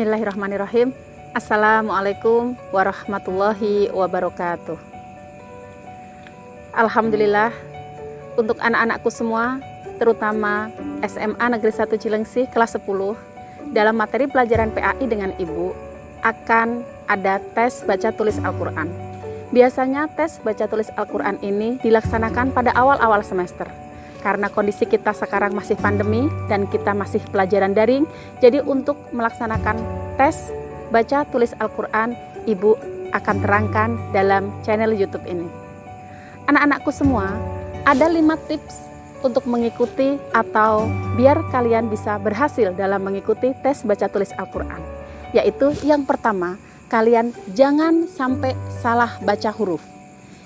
Bismillahirrahmanirrahim. Assalamualaikum warahmatullahi wabarakatuh. Alhamdulillah, untuk anak-anakku semua, terutama SMA Negeri 1 Cilengsi kelas 10, dalam materi pelajaran PAI dengan Ibu, akan ada tes baca tulis Al-Quran. Biasanya tes baca tulis Al-Quran ini dilaksanakan pada awal-awal semester. Karena kondisi kita sekarang masih pandemi dan kita masih pelajaran daring, jadi untuk melaksanakan tes baca tulis Al-Quran, Ibu akan terangkan dalam channel YouTube ini. Anak-anakku semua, ada 5 tips untuk mengikuti atau biar kalian bisa berhasil dalam mengikuti tes baca tulis Al-Quran. Yaitu yang pertama, kalian jangan sampai salah baca huruf.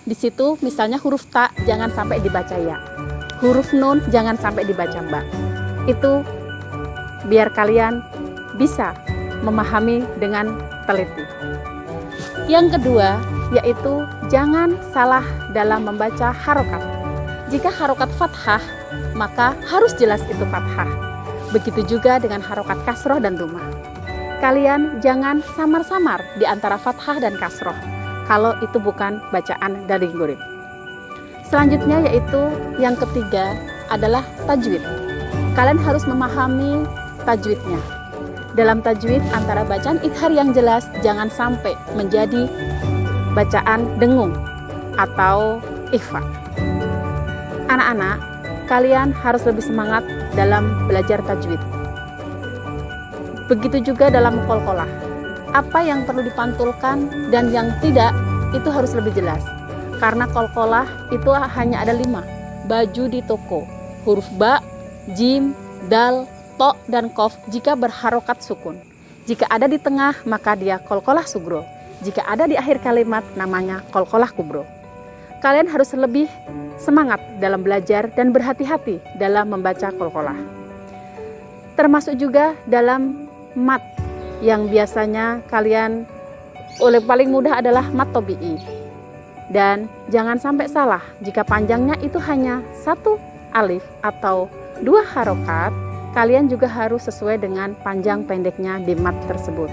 Di situ misalnya huruf ta jangan sampai dibaca ya. Huruf nun jangan sampai dibaca mbak. Itu biar kalian bisa memahami dengan teliti. Yang kedua yaitu jangan salah dalam membaca harokat. Jika harokat fathah maka harus jelas itu fathah. Begitu juga dengan harokat kasroh dan dhammah. Kalian jangan samar-samar di antara fathah dan kasroh kalau itu bukan bacaan dari gurih. Selanjutnya yaitu yang ketiga adalah tajwid. Kalian harus memahami tajwidnya. Dalam tajwid antara bacaan idhar yang jelas jangan sampai menjadi bacaan dengung atau ikhfa. Anak-anak, kalian harus lebih semangat dalam belajar tajwid. Begitu juga dalam qalqalah. Apa yang perlu dipantulkan dan yang tidak itu harus lebih jelas. Karena qalqalah itu hanya ada 5. Baju di toko, huruf ba, jim, dal, to, dan kof jika berharokat sukun. Jika ada di tengah maka dia qalqalah sugro. Jika ada di akhir kalimat namanya qalqalah kubro. Kalian harus lebih semangat dalam belajar dan berhati-hati dalam membaca qalqalah. Termasuk juga dalam mat yang biasanya kalian paling mudah adalah mat tobi'i. Dan jangan sampai salah jika panjangnya itu hanya 1 alif atau 2 harokat, kalian juga harus sesuai dengan panjang pendeknya di mat tersebut.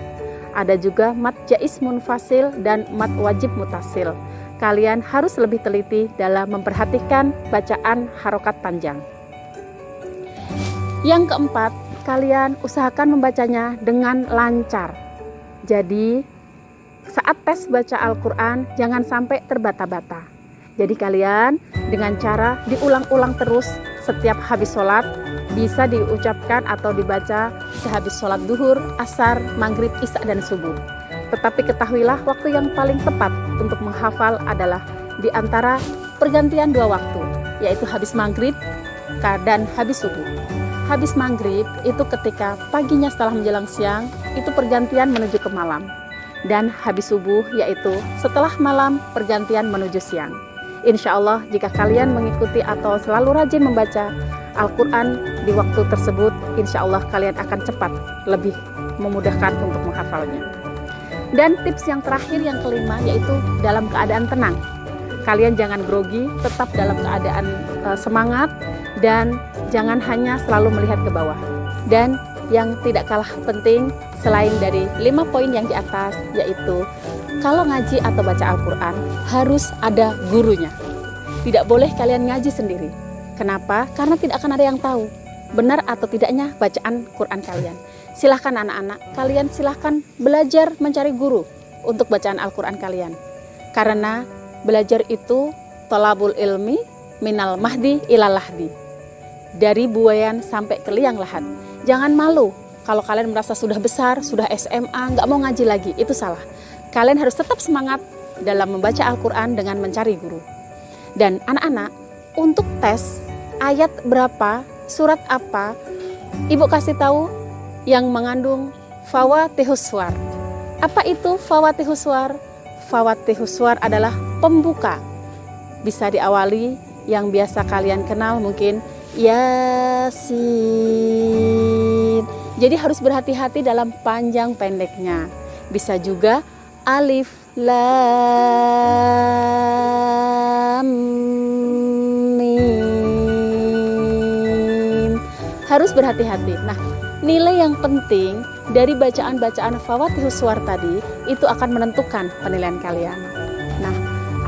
Ada juga mat jaiz munfasil dan mat wajib mutasil. Kalian harus lebih teliti dalam memperhatikan bacaan harokat panjang. Yang keempat, kalian usahakan membacanya dengan lancar. Jadi saat tes baca Al-Quran jangan sampai terbata-bata. Jadi kalian dengan cara diulang-ulang terus setiap habis sholat, bisa diucapkan atau dibaca sehabis sholat duhur, asar, maghrib, isya, dan subuh. Tetapi ketahuilah waktu yang paling tepat untuk menghafal adalah di antara pergantian 2 waktu, yaitu habis maghrib dan habis subuh. Habis maghrib itu ketika paginya setelah menjelang siang, itu pergantian menuju ke malam. Dan habis subuh yaitu setelah malam pergantian menuju siang. Insya Allah jika kalian mengikuti atau selalu rajin membaca Al-Quran di waktu tersebut, insya Allah kalian akan cepat lebih memudahkan untuk menghafalnya. Dan tips yang terakhir yang kelima yaitu dalam keadaan tenang. Kalian jangan grogi, tetap dalam keadaan semangat dan jangan hanya selalu melihat ke bawah. Dan yang tidak kalah penting selain dari 5 poin yang di atas yaitu kalau ngaji atau baca Al-Quran harus ada gurunya. Tidak boleh kalian ngaji sendiri. Kenapa? Karena tidak akan ada yang tahu benar atau tidaknya bacaan Quran kalian. Silahkan anak-anak, kalian silahkan belajar mencari guru untuk bacaan Al-Quran kalian. Karena belajar itu tolabul ilmi minal mahdi ilal lahdi. Dari buayan sampai ke liang lahat. Jangan malu kalau kalian merasa sudah besar, sudah SMA, nggak mau ngaji lagi, itu salah. Kalian harus tetap semangat dalam membaca Al-Quran dengan mencari guru. Dan anak-anak, untuk tes ayat berapa, surat apa, Ibu kasih tahu yang mengandung fawatihus suwar. Apa itu fawatihus suwar? Fawatihus suwar adalah pembuka. Bisa diawali yang biasa kalian kenal mungkin Yasin. Jadi harus berhati-hati dalam panjang pendeknya. Bisa juga alif lam mim. Harus berhati-hati. Nah, nilai yang penting dari bacaan-bacaan Fawatihus Suwar tadi itu akan menentukan penilaian kalian. Nah,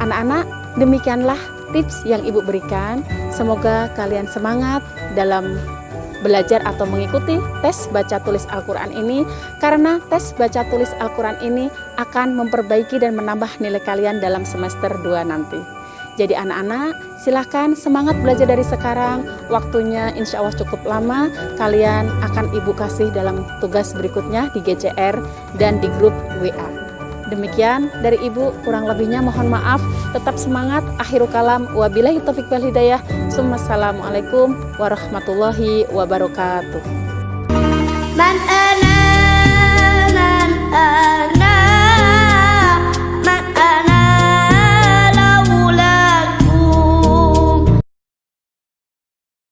anak-anak, demikianlah tips yang Ibu berikan. Semoga kalian semangat dalam belajar atau mengikuti tes baca tulis Al-Quran ini, karena tes baca tulis Al-Quran ini akan memperbaiki dan menambah nilai kalian dalam semester 2 nanti. Jadi anak-anak, silahkan semangat belajar dari sekarang. Waktunya insya Allah cukup lama. Kalian akan Ibu kasih dalam tugas berikutnya di GCR dan di grup WA. Demikian dari Ibu, kurang lebihnya mohon maaf. Tetap semangat. Akhirul kalam, wabillahi taufiq wal hidayah. Assalamualaikum warahmatullahi wabarakatuh.